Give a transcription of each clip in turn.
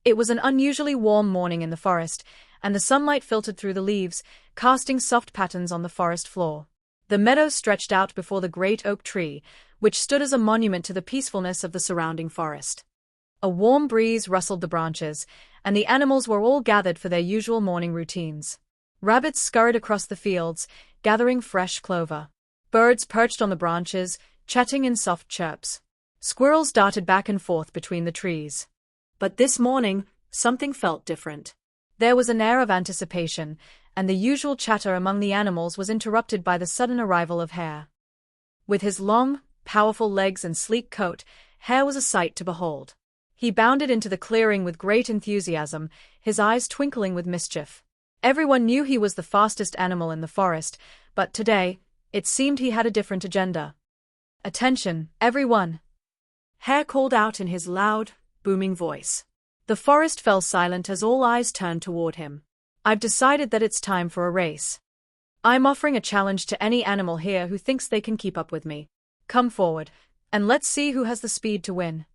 It was an unusually warm morning in the forest, and the sunlight filtered through the leaves, casting soft patterns on the forest floor. The meadow stretched out before the great oak tree, which stood as a monument to the peacefulness of the surrounding forest. A warm breeze rustled the branches, and the animals were all gathered for their usual morning routines. Rabbits scurried across the fields, gathering fresh clover. Birds perched on the branches, chatting in soft chirps. Squirrels darted back and forth between the trees. But this morning, something felt different. There was an air of anticipation, and the usual chatter among the animals was interrupted by the sudden arrival of Hare. With his long, powerful legs and sleek coat, Hare was a sight to behold. He bounded into the clearing with great enthusiasm, his eyes twinkling with mischief. Everyone knew he was the fastest animal in the forest, but today, it seemed he had a different agenda. "Attention, everyone!" Hare called out in his loud, booming voice. The forest fell silent as all eyes turned toward him. "I've decided that it's time for a race. I'm offering a challenge to any animal here who thinks they can keep up with me. Come forward, and let's see who has the speed to win."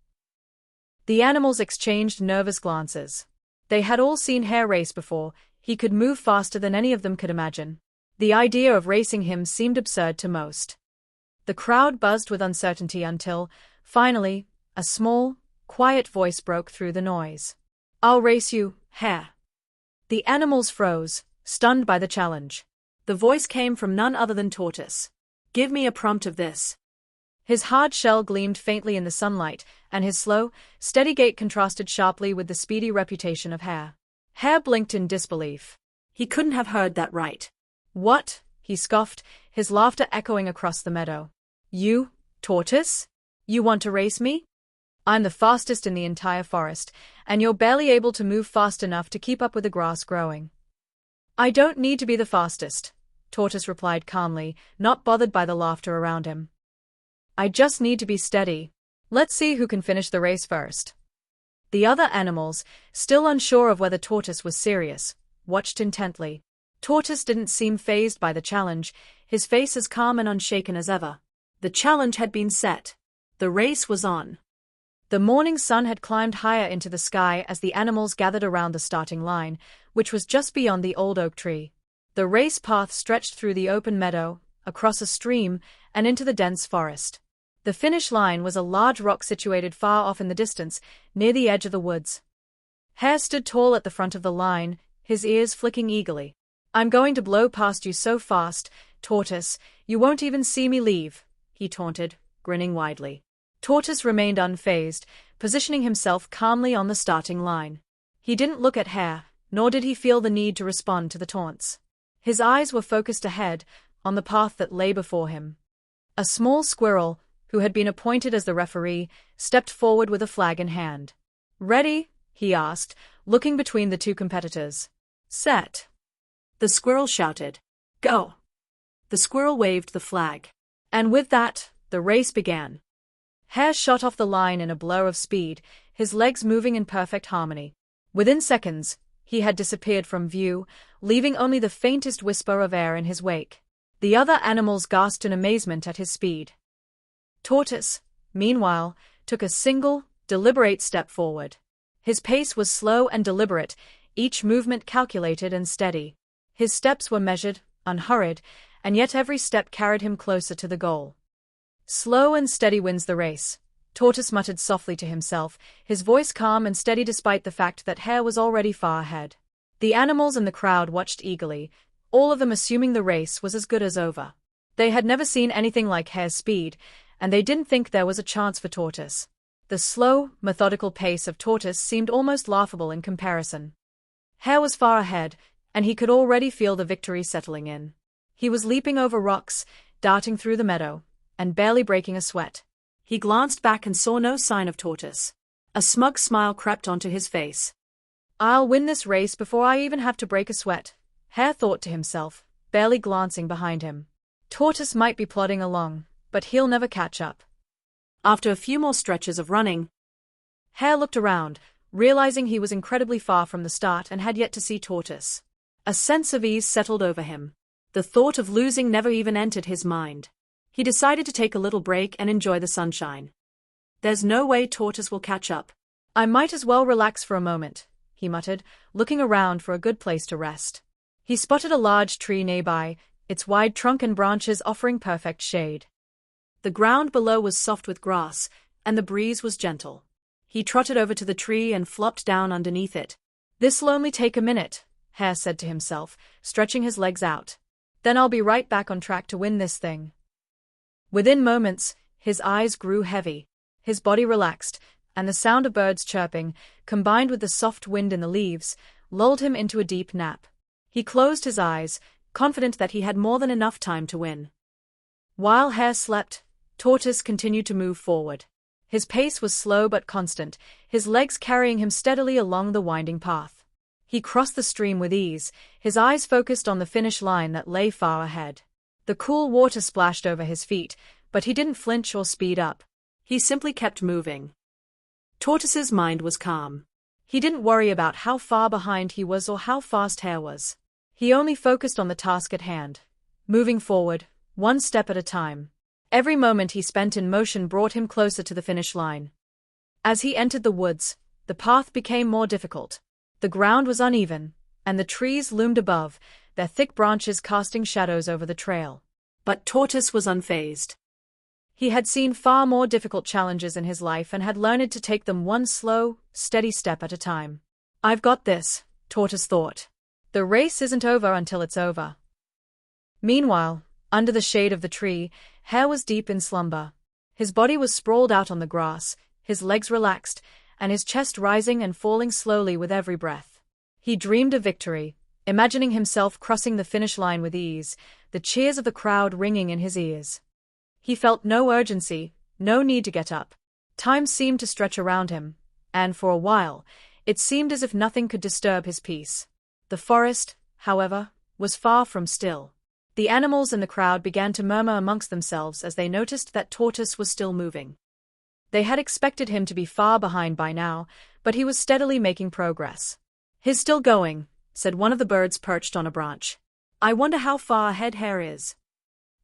The animals exchanged nervous glances. They had all seen Hare race before. He could move faster than any of them could imagine. The idea of racing him seemed absurd to most. The crowd buzzed with uncertainty until, finally, a small, quiet voice broke through the noise. "I'll race you, Hare." The animals froze, stunned by the challenge. The voice came from none other than Tortoise. "Give me a prompt of this." His hard shell gleamed faintly in the sunlight, and his slow, steady gait contrasted sharply with the speedy reputation of Hare. Hare blinked in disbelief. He couldn't have heard that right. "What?" he scoffed, his laughter echoing across the meadow. "You, Tortoise? You want to race me? I'm the fastest in the entire forest, and you're barely able to move fast enough to keep up with the grass growing." "I don't need to be the fastest," Tortoise replied calmly, not bothered by the laughter around him. "I just need to be steady. Let's see who can finish the race first." The other animals, still unsure of whether Tortoise was serious, watched intently. Tortoise didn't seem fazed by the challenge, his face as calm and unshaken as ever. The challenge had been set. The race was on. The morning sun had climbed higher into the sky as the animals gathered around the starting line, which was just beyond the old oak tree. The race path stretched through the open meadow, across a stream, and into the dense forest. The finish line was a large rock situated far off in the distance, near the edge of the woods. Hare stood tall at the front of the line, his ears flicking eagerly. "I'm going to blow past you so fast, Tortoise, you won't even see me leave," he taunted, grinning widely. Tortoise remained unfazed, positioning himself calmly on the starting line. He didn't look at Hare, nor did he feel the need to respond to the taunts. His eyes were focused ahead, on the path that lay before him. A small squirrel, who had been appointed as the referee, stepped forward with a flag in hand. "Ready?" he asked, looking between the two competitors. "Set." The squirrel shouted. "Go." The squirrel waved the flag. And with that, the race began. Hare shot off the line in a blur of speed, his legs moving in perfect harmony. Within seconds, he had disappeared from view, leaving only the faintest whisper of air in his wake. The other animals gasped in amazement at his speed. Tortoise, meanwhile, took a single, deliberate step forward. His pace was slow and deliberate, each movement calculated and steady. His steps were measured, unhurried, and yet every step carried him closer to the goal. "Slow and steady wins the race," Tortoise muttered softly to himself, his voice calm and steady despite the fact that Hare was already far ahead. The animals in the crowd watched eagerly, all of them assuming the race was as good as over. They had never seen anything like Hare's speed, and they didn't think there was a chance for Tortoise. The slow, methodical pace of Tortoise seemed almost laughable in comparison. Hare was far ahead, and he could already feel the victory settling in. He was leaping over rocks, darting through the meadow, and barely breaking a sweat. He glanced back and saw no sign of Tortoise. A smug smile crept onto his face. "I'll win this race before I even have to break a sweat," Hare thought to himself, barely glancing behind him. Tortoise might be plodding along, but he'll never catch up. After a few more stretches of running, Hare looked around, realizing he was incredibly far from the start and had yet to see Tortoise. A sense of ease settled over him. The thought of losing never even entered his mind. He decided to take a little break and enjoy the sunshine. "There's no way Tortoise will catch up. I might as well relax for a moment, he muttered, looking around for a good place to rest. He spotted a large tree nearby, its wide trunk and branches offering perfect shade. The ground below was soft with grass, and the breeze was gentle. He trotted over to the tree and flopped down underneath it. This'll only take a minute, Hare said to himself, stretching his legs out. Then I'll be right back on track to win this thing. Within moments, his eyes grew heavy. His body relaxed, and the sound of birds chirping, combined with the soft wind in the leaves, lulled him into a deep nap. He closed his eyes, confident that he had more than enough time to win. While Hare slept, Tortoise continued to move forward. His pace was slow but constant, his legs carrying him steadily along the winding path. He crossed the stream with ease, his eyes focused on the finish line that lay far ahead. The cool water splashed over his feet, but he didn't flinch or speed up. He simply kept moving. Tortoise's mind was calm. He didn't worry about how far behind he was or how fast Hare was. He only focused on the task at hand, moving forward, one step at a time. Every moment he spent in motion brought him closer to the finish line. As he entered the woods, the path became more difficult. The ground was uneven, and the trees loomed above, their thick branches casting shadows over the trail. But Tortoise was unfazed. He had seen far more difficult challenges in his life and had learned to take them one slow, steady step at a time. I've got this, Tortoise thought. The race isn't over until it's over. Meanwhile, under the shade of the tree, Hare was deep in slumber. His body was sprawled out on the grass, his legs relaxed, and his chest rising and falling slowly with every breath. He dreamed of victory, imagining himself crossing the finish line with ease, the cheers of the crowd ringing in his ears. He felt no urgency, no need to get up. Time seemed to stretch around him, and for a while, it seemed as if nothing could disturb his peace. The forest, however, was far from still. The animals in the crowd began to murmur amongst themselves as they noticed that Tortoise was still moving. They had expected him to be far behind by now, but he was steadily making progress. "He's still going," said one of the birds perched on a branch. "I wonder how far ahead Hare is."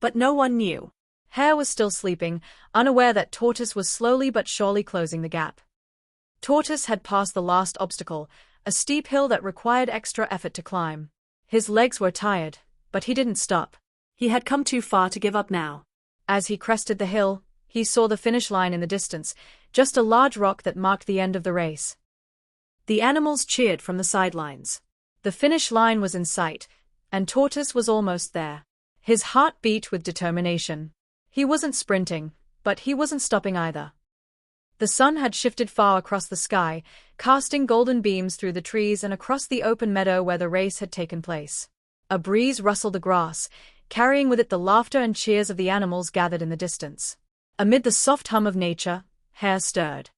But no one knew. Hare was still sleeping, unaware that Tortoise was slowly but surely closing the gap. Tortoise had passed the last obstacle, a steep hill that required extra effort to climb. His legs were tired, but he didn't stop. He had come too far to give up now. As he crested the hill, he saw the finish line in the distance, just a large rock that marked the end of the race. The animals cheered from the sidelines. The finish line was in sight, and Tortoise was almost there. His heart beat with determination. He wasn't sprinting, but he wasn't stopping either. The sun had shifted far across the sky, casting golden beams through the trees and across the open meadow where the race had taken place. A breeze rustled the grass, carrying with it the laughter and cheers of the animals gathered in the distance. Amid the soft hum of nature, Hare stirred.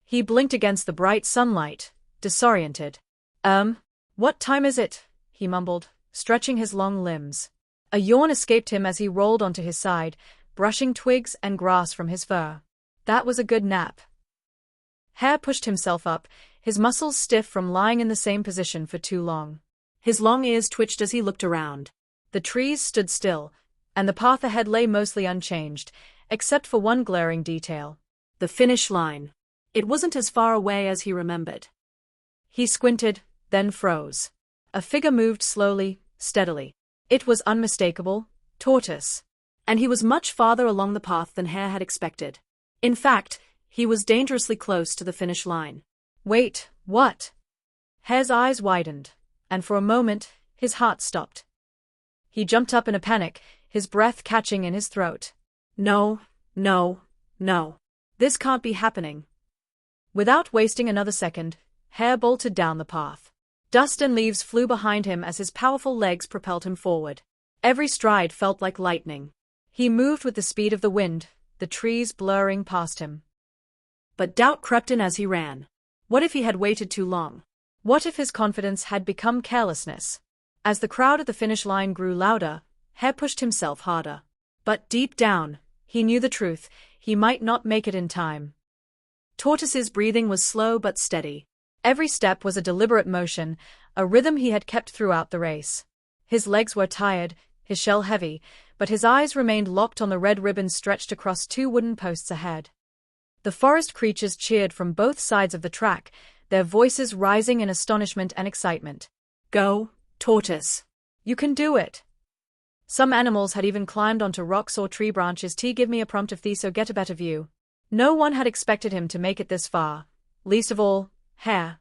He blinked against the bright sunlight, disoriented. What time is it?" he mumbled, stretching his long limbs. A yawn escaped him as he rolled onto his side, brushing twigs and grass from his fur. That was a good nap. Hare pushed himself up, his muscles stiff from lying in the same position for too long. His long ears twitched as he looked around. The trees stood still, and the path ahead lay mostly unchanged, except for one glaring detail. The finish line. It wasn't as far away as he remembered. He squinted, then froze. A figure moved slowly, steadily. It was unmistakable, Tortoise. And he was much farther along the path than Hare had expected. In fact, he was dangerously close to the finish line. "Wait, what?" Hare's eyes widened, and for a moment, his heart stopped. He jumped up in a panic, his breath catching in his throat. No. This can't be happening. Without wasting another second, Hare bolted down the path. Dust and leaves flew behind him as his powerful legs propelled him forward. Every stride felt like lightning. He moved with the speed of the wind, the trees blurring past him. But doubt crept in as he ran. What if he had waited too long? What if his confidence had become carelessness? As the crowd at the finish line grew louder, Hare pushed himself harder. But deep down, he knew the truth, he might not make it in time. Tortoise's breathing was slow but steady. Every step was a deliberate motion, a rhythm he had kept throughout the race. His legs were tired, his shell heavy, but his eyes remained locked on the red ribbon stretched across two wooden posts ahead. The forest creatures cheered from both sides of the track, their voices rising in astonishment and excitement. Go, tortoise. You can do it. Some animals had even climbed onto rocks or tree branches to give me a prompt of thee so get a better view. No one had expected him to make it this far, least of all, Hare.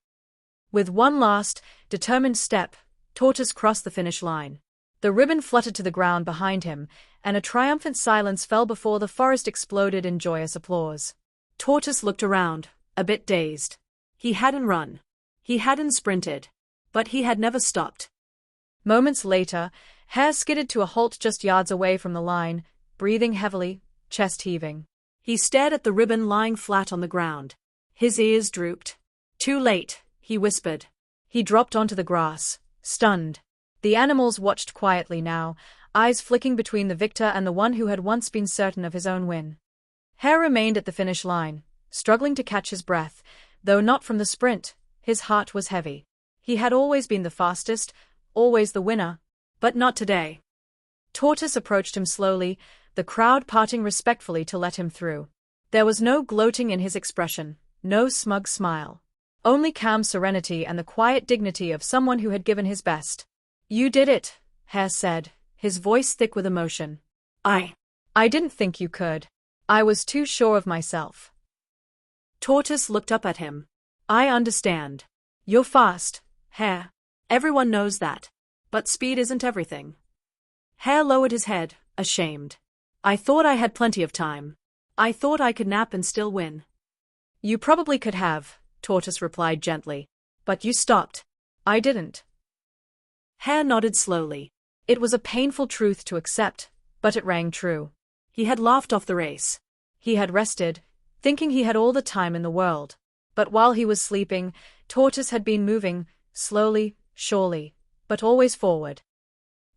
With one last, determined step, Tortoise crossed the finish line. The ribbon fluttered to the ground behind him, and a triumphant silence fell before the forest exploded in joyous applause. Tortoise looked around, a bit dazed. He hadn't run. He hadn't sprinted. But he had never stopped. Moments later, Hare skidded to a halt just yards away from the line, breathing heavily, chest heaving. He stared at the ribbon lying flat on the ground. His ears drooped. Too late, he whispered. He dropped onto the grass, stunned. The animals watched quietly now, eyes flicking between the victor and the one who had once been certain of his own win. Hare remained at the finish line, struggling to catch his breath, though not from the sprint. His heart was heavy. He had always been the fastest, always the winner, but not today. Tortoise approached him slowly, the crowd parting respectfully to let him through. There was no gloating in his expression, no smug smile. Only calm serenity and the quiet dignity of someone who had given his best. You did it, Hare said, his voice thick with emotion. I didn't think you could. I was too sure of myself. Tortoise looked up at him. I understand. You're fast, Hare. Everyone knows that. But speed isn't everything. Hare lowered his head, ashamed. I thought I had plenty of time. I thought I could nap and still win. You probably could have, Tortoise replied gently. But you stopped. I didn't. Hare nodded slowly. It was a painful truth to accept, but it rang true. He had laughed off the race. He had rested, thinking he had all the time in the world. But while he was sleeping, Tortoise had been moving, slowly, surely, but always forward.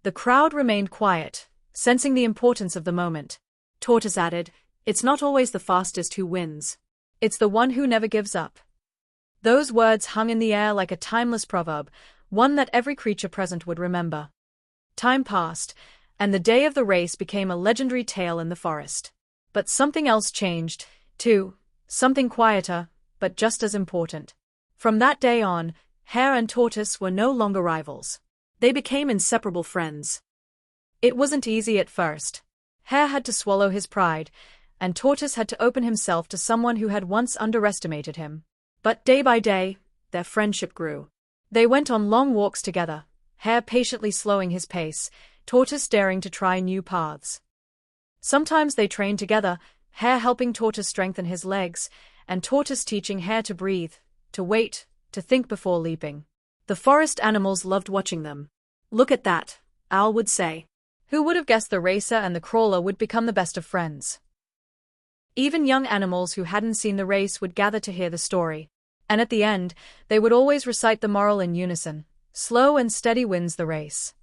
The crowd remained quiet, sensing the importance of the moment. Tortoise added, It's not always the fastest who wins. It's the one who never gives up. Those words hung in the air like a timeless proverb, one that every creature present would remember. Time passed, and the day of the race became a legendary tale in the forest. But something else changed, too, something quieter, but just as important. From that day on, Hare and Tortoise were no longer rivals. They became inseparable friends. It wasn't easy at first. Hare had to swallow his pride, and Tortoise had to open himself to someone who had once underestimated him. But day by day, their friendship grew. They went on long walks together, Hare patiently slowing his pace, Tortoise daring to try new paths. Sometimes they trained together, Hare helping Tortoise strengthen his legs, and Tortoise teaching Hare to breathe, to wait, to think before leaping. The forest animals loved watching them. Look at that, Owl would say. Who would have guessed the racer and the crawler would become the best of friends? Even young animals who hadn't seen the race would gather to hear the story. And at the end, they would always recite the moral in unison. Slow and steady wins the race.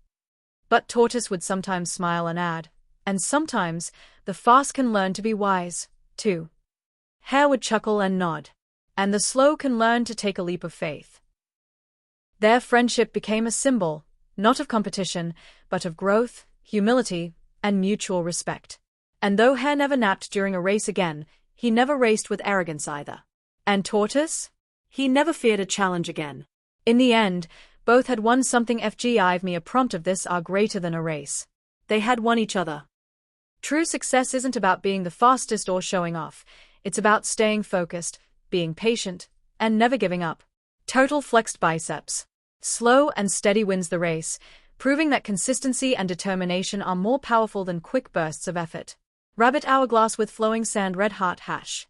But Tortoise would sometimes smile and add, and sometimes, the fast can learn to be wise, too. Hare would chuckle and nod. And the slow can learn to take a leap of faith. Their friendship became a symbol, not of competition, but of growth, humility, and mutual respect. And though Hare never napped during a race again, he never raced with arrogance either. And Tortoise? He never feared a challenge again. In the end, both had won something. Give me a prompt of this are greater than a race. They had won each other. True success isn't about being the fastest or showing off. It's about staying focused, being patient, and never giving up. Total flexed biceps. Slow and steady wins the race, proving that consistency and determination are more powerful than quick bursts of effort. Rabbit hourglass with flowing sand red heart hash.